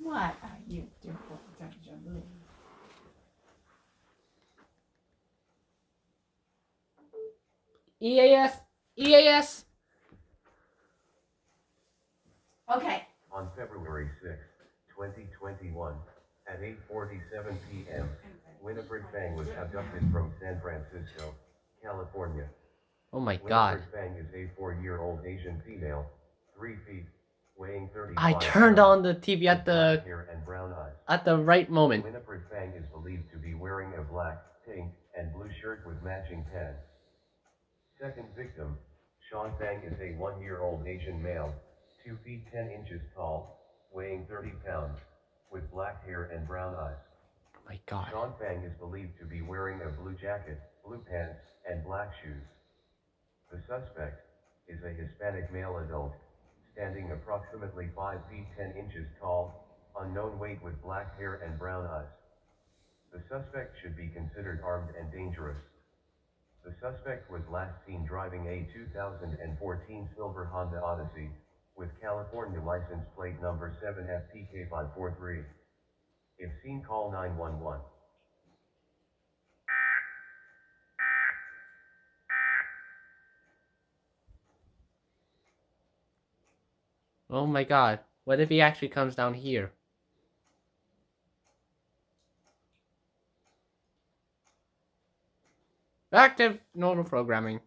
What are you doing, Benjamin? EAS! EAS! Okay. On February 6, 2021, at 8:47 p.m., Winifred Fang was abducted from San Francisco, California. Oh my god. Winifred Fang is a 4-year-old Asian female, 3 feet, weighing 35 I turned pounds, on the TV with at black the hair and brown eyes. right moment. Winifred Fang is believed to be wearing a black, pink, and blue shirt with matching pants. Second victim, Sean Fang is a 1-year-old Asian male, 2 feet 10 inches tall, weighing 30 pounds, with black hair and brown eyes. Oh my god. Sean Fang is believed to be wearing a blue jacket, blue pants, and black shoes. The suspect is a Hispanic male adult, standing approximately 5 feet 10 inches tall, unknown weight with black hair and brown eyes. The suspect should be considered armed and dangerous. The suspect was last seen driving a 2014 silver Honda Odyssey, with California license plate number 7FPK543. If seen, call 911. Oh my god. What if he actually comes down here? Active normal programming.